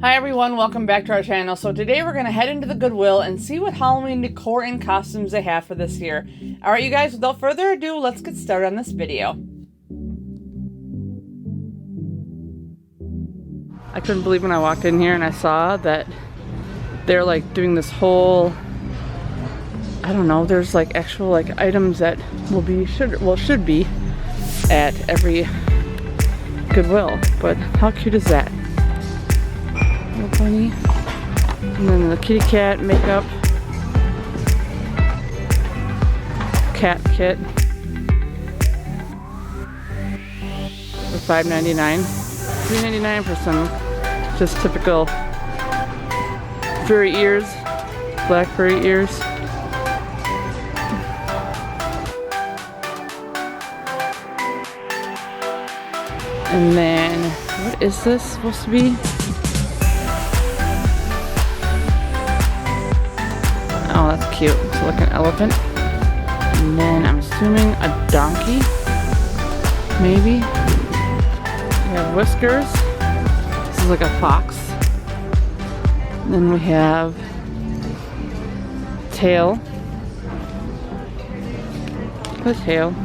Hi everyone, welcome back to our channel. So today we're going to head into the Goodwill and see what Halloween decor and costumes they have for this year. Alright you guys, without further ado, let's get started on this video. I couldn't believe when I walked in here and I saw that they're like doing this whole, I don't know, there's like actual like items that will be, should be at every Goodwill. But how cute is that? Little bunny. And then the kitty cat makeup. Cat kit. For $5.99. $3.99 for some just typical furry ears. Black furry ears. And then, what is this supposed to be? Oh, that's cute. It's like an elephant. And then I'm assuming a donkey. Maybe. We have whiskers. This is like a fox. And then we have tail. The tail.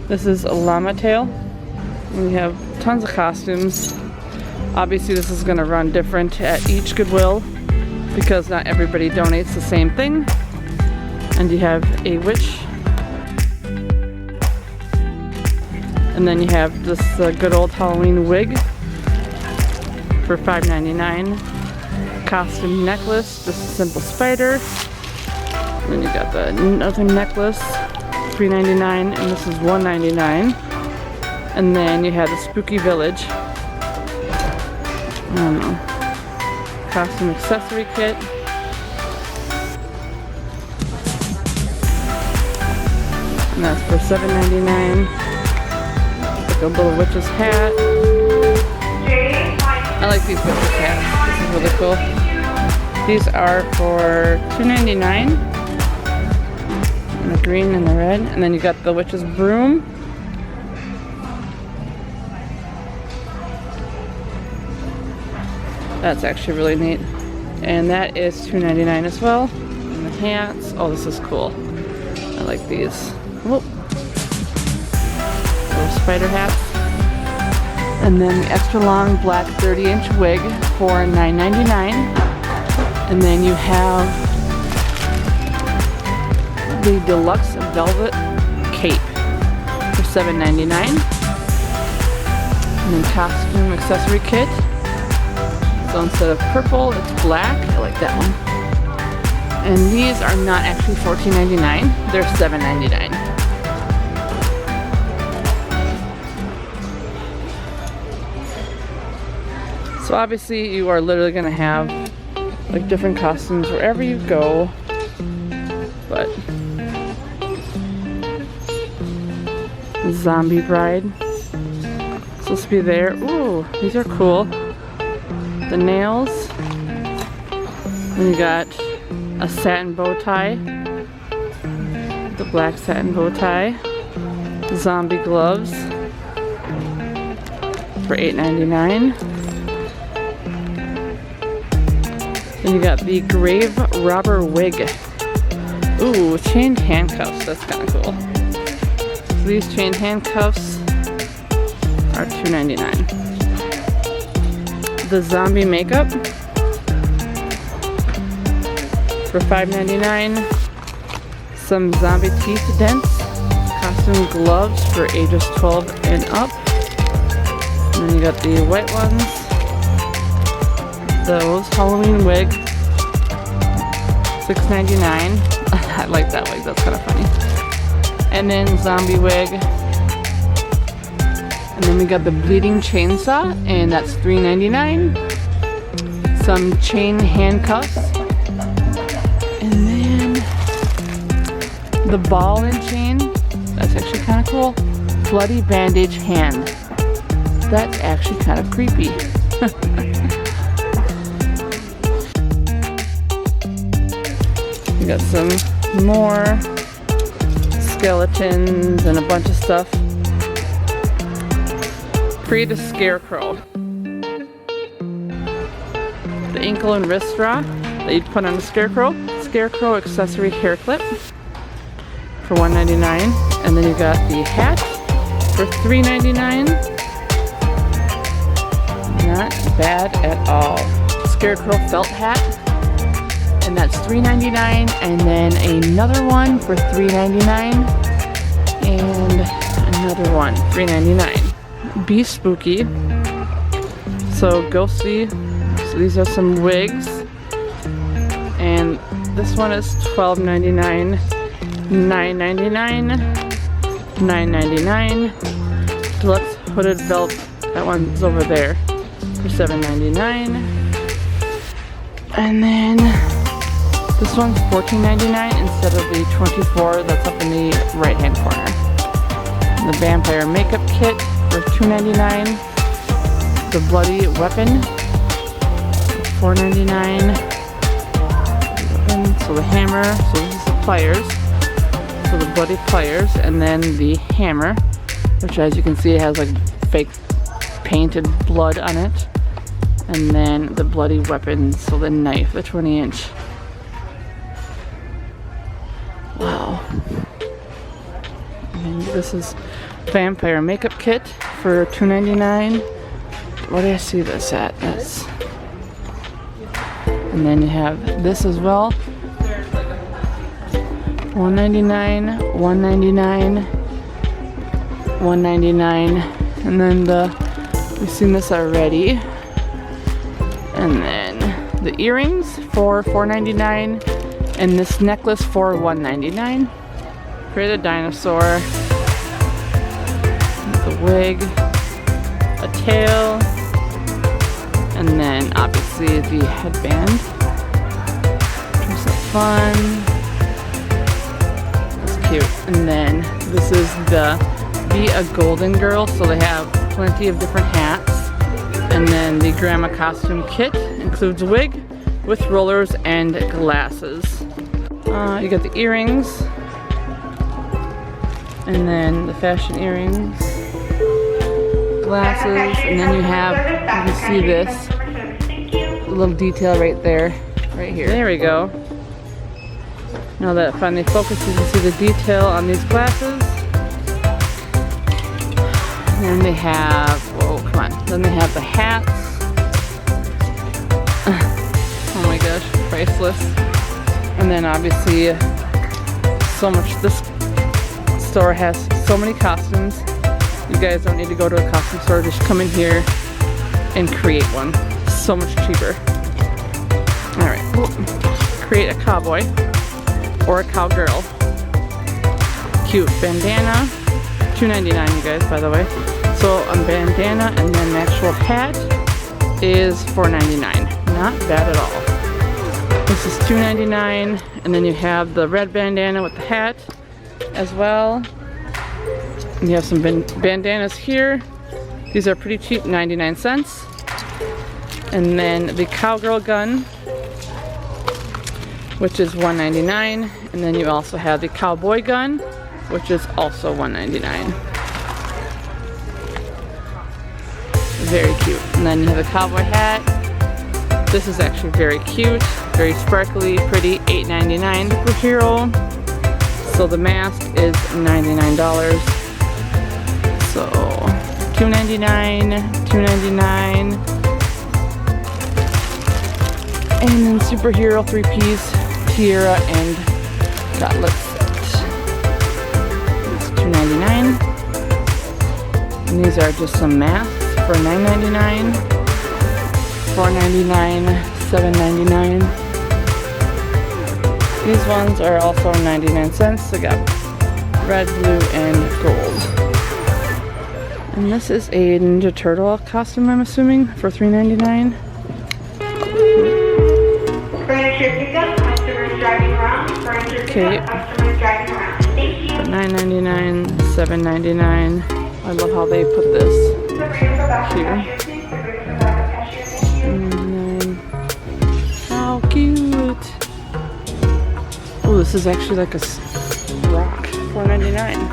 This is a llama tail. And we have tons of costumes. Obviously this is going to run different at each Goodwill because not everybody donates the same thing. And you have a witch. And then you have this good old Halloween wig for $5.99. Costume necklace, just a simple spider. And then you got the another necklace, $3.99, and this is $1.99. And then you have the Spooky Village. I don't know. Costume accessory kit. And that's for $7.99. Like a little witch's hat. I like these witch's hats. This is really cool. These are for $2.99. And the green and the red. And then you got the witch's broom. That's actually really neat. And that is $2.99 as well. And the hats. Oh, this is cool. I like these. Whoop. Little spider hats. And then the extra long black 30-inch wig for $9.99. And then you have the deluxe velvet cape for $7.99. And then costume accessory kit. So instead of purple, it's black. I like that one. And these are not actually $14.99. They're $7.99. So obviously you are literally going to have like different costumes wherever you go. But zombie bride. Supposed to be there. Ooh, these are cool. The nails. Then you got a satin bow tie. The black satin bow tie. Zombie gloves for $8.99. Then you got the grave robber wig. Ooh, chained handcuffs. That's kind of cool. So these chained handcuffs are $2.99. The zombie makeup for $5.99. Some zombie teeth dents. Costume gloves for ages 12 and up. And then you got the white ones. Those Halloween wig. $6.99. I like that wig, that's kind of funny. And then zombie wig. And then we got the bleeding chainsaw, and that's $3.99. Some chain handcuffs. And then the ball and chain. That's actually kind of cool. Bloody bandage hand. That's actually kind of creepy. We got some more skeletons and a bunch of stuff Create a scarecrow. The ankle and wrist straw that you'd put on a scarecrow. Scarecrow accessory hair clip for $1.99. And then you got the hat for $3.99. Not bad at all. Scarecrow felt hat, and that's $3.99. And then another one for $3.99. And another one, $3.99. Be spooky. So ghosty. So these are some wigs. And this one is $12.99, $9.99, $9.99. Deluxe hooded belt. That one's over there for $7.99. And then this one's $14.99 instead of the $24 that's up in the right hand corner. The vampire makeup kit for $2.99. The bloody weapon for $4.99. So the hammer, so this is the pliers. So the bloody pliers, and then the hammer, which as you can see has like fake painted blood on it. And then the bloody weapon, so the knife, the 20-inch. Wow. And this is vampire makeup kit for $2.99. Where do I see this at? That's. And then you have this as well. $1.99, $1.99, $1.99, and then we've seen this already. And then the earrings for $4.99, and this necklace for $1.99. Create a dinosaur, the wig, a tail, and then obviously the headband. Dress up fun. That's cute. And then this is the Be a Golden Girl, so they have plenty of different hats. And then the grandma costume kit includes a wig with rollers and glasses. You got the earrings, and then the fashion earrings, glasses, and then you can see this little detail right there, right here. There we go. Now that it finally focuses, you can see the detail on these glasses. And then they have, whoa, come on. Then they have the hats. Oh my gosh, priceless. And then obviously, so much, this store has so many costumes. You guys don't need to go to a costume store, just come in here and create one. So much cheaper. Alright, create a cowboy or a cowgirl. Cute bandana. $2.99, you guys, by the way. So a bandana, and then the actual hat is $4.99. Not bad at all. This is $2.99, and then you have the red bandana with the hat as well. And you have some bandanas here. These are pretty cheap, 99 cents. And then the cowgirl gun, which is $1.99. And then you also have the cowboy gun, which is also $1.99. Very cute. And then you have a cowboy hat. This is actually very cute, very sparkly, pretty, $8.99. Superhero. So the mask is $99. So $2.99, $2.99. And then superhero 3-piece tiara and gauntlet set. It's $2.99. And these are just some masks for $9.99, $4.99, $7.99. These ones are also 99 cents. They got red, blue, and gold. And this is a Ninja Turtle costume, I'm assuming, for $3.99. Okay. For $9.99, $7.99. I love how they put this here. How cute! Oh, this is actually like a rock. $4.99.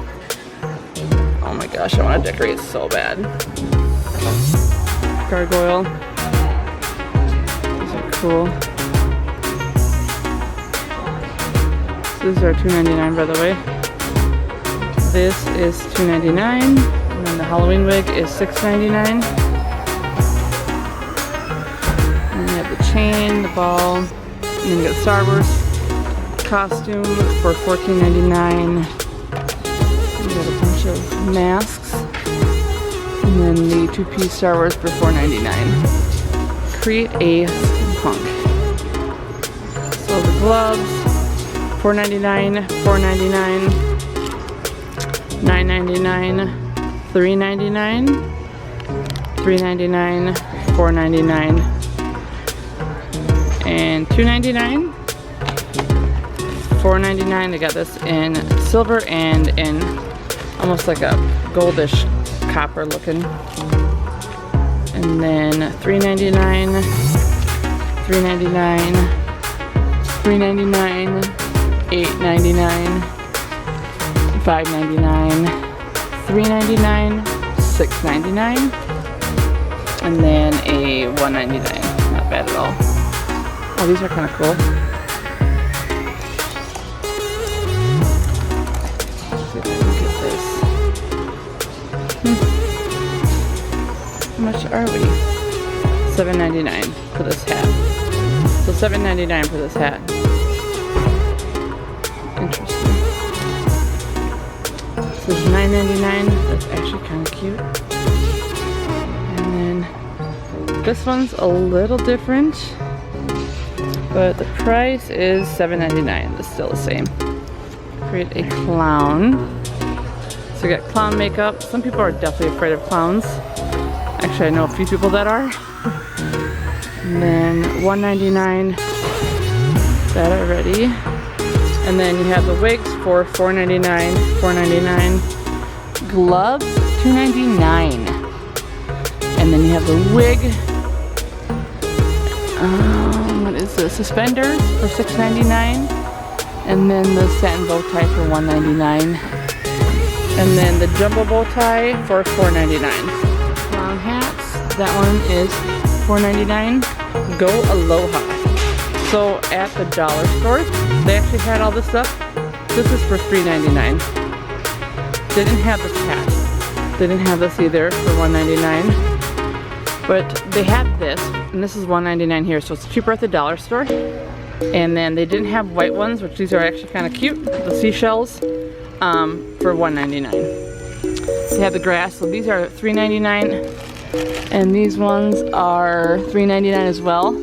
Oh my gosh, I want to decorate so bad. Gargoyle. These are cool. These are $2.99 by the way. This is $2.99. And then the Halloween wig is $6.99. And you have the chain, the ball, and then you got Star Wars costume for $14.99. You got a bunch of masks. And then the two-piece Star Wars for $4.99. Create a steampunk. So the gloves, $4.99, $4.99, $9.99, $3.99, $3.99, $4.99, and $2.99. $4.99. They got this in silver and in almost like a goldish copper looking. And then $3.99, $3.99, $3.99, $8.99, $5.99, $3.99, $6.99, and then a $1.99. Not bad at all. Oh, these are kind of cool. How much are we? $7.99 for this hat. So $7.99 for this hat. Interesting. This is $9.99. That's actually kind of cute. And then this one's a little different, but the price is $7.99. It's still the same. Create a clown. So we got clown makeup. Some people are definitely afraid of clowns. Actually, I know a few people that are. And then $1.99. That already. And then you have the wigs for $4.99. $4.99. Gloves, $2.99. And then you have the wig. What is this? Suspenders for $6.99. And then the satin bow tie for $1.99. And then the jumbo bow tie for $4.99. Clown hats, that one is $4.99. Go Aloha. So at the dollar store, they actually had all this stuff. This is for $3.99. They didn't have this hat. They didn't have this either for $1.99. But they had this, and this is $1.99 here, so it's cheaper at the dollar store. And then they didn't have white ones, which these are actually kind of cute. The seashells for $1.99. They have the grass, so these are $3.99. And these ones are $3.99 as well.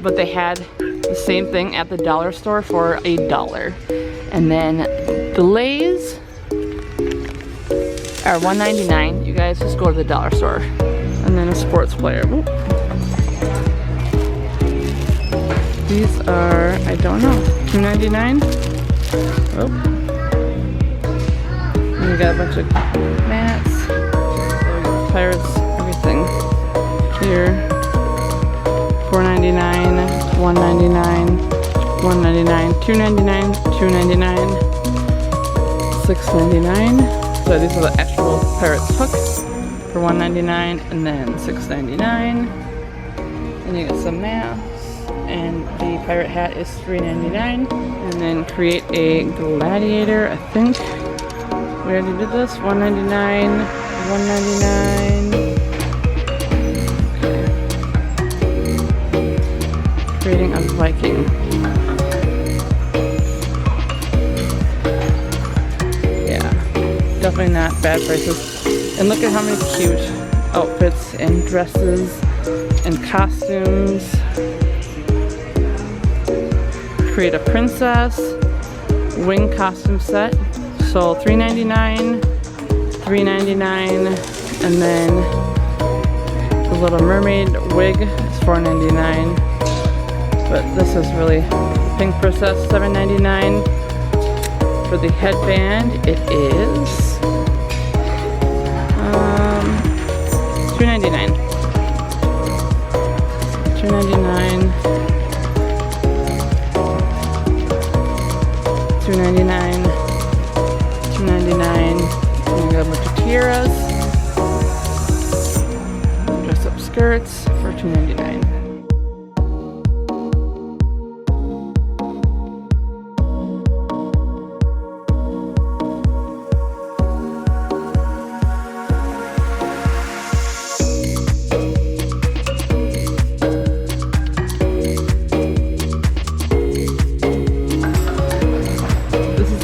But they had the same thing at the dollar store for $1. And then the Lays are $1.99. You guys just go to the dollar store. And then a sports player. Whoop. These are, I don't know, $2.99. Oh. And we got a bunch of mats. So we got pirates, everything here. $4.99, $1.99, $1.99, $2.99, $2.99, $6.99. So these are the actual pirates hooks for $1.99, and then $6.99. And you got some mats. And the pirate hat is $3.99. And then create a gladiator, I think. We already did this. $1.99, $1.99. Okay. Creating a Viking. Yeah, definitely not bad prices. And look at how many cute outfits and dresses and costumes. Create a princess wing costume set. So $3.99, $3.99, and then the Little Mermaid wig is $4.99. But this is really Pink Princess, $7.99. For the headband, it is $2.99. $2.99. $2.99. $2.99. And we got a bunch of tiaras. shirts for $2.99.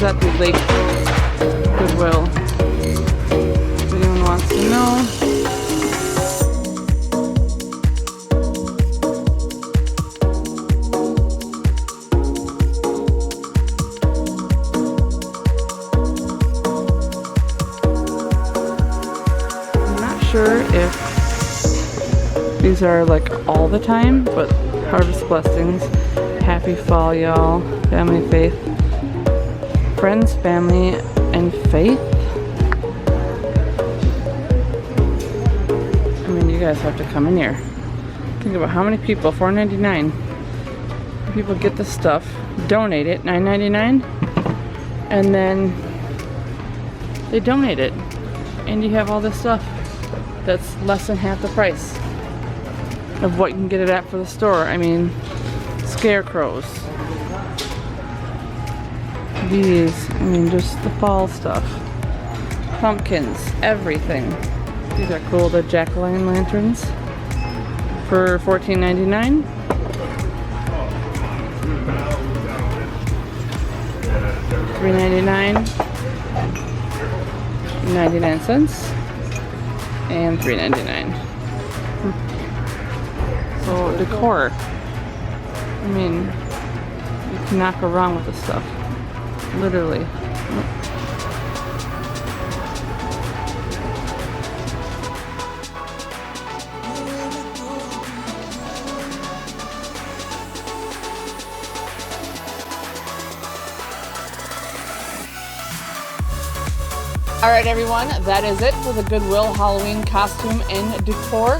At the Lake Goodwill. If anyone wants to know. I'm not sure if these are like all the time, but Harvest Blessings, Happy Fall, y'all, Family Faith. Friends, family, and faith. I mean, you guys have to come in here. Think about how many people, $4.99. People get this stuff, donate it, $9.99, and then they donate it. And you have all this stuff that's less than half the price of what you can get it at for the store. I mean, scarecrows. These, I mean, just the fall stuff. Pumpkins, everything. These are cool, the jack-o'-lanterns for $14.99. $3.99, 99 cents, and $3.99. So, Decor. I mean, you cannot go wrong with this stuff. Literally. Alright everyone, that is it for the Goodwill Halloween costume and decor.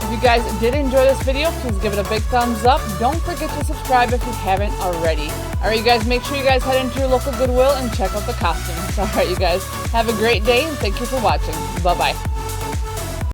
If you guys did enjoy this video, please give it a big thumbs up. Don't forget to subscribe if you haven't already. Alright you guys, make sure you guys head into your local Goodwill and check out the costumes. Alright you guys, have a great day and thank you for watching. Bye bye.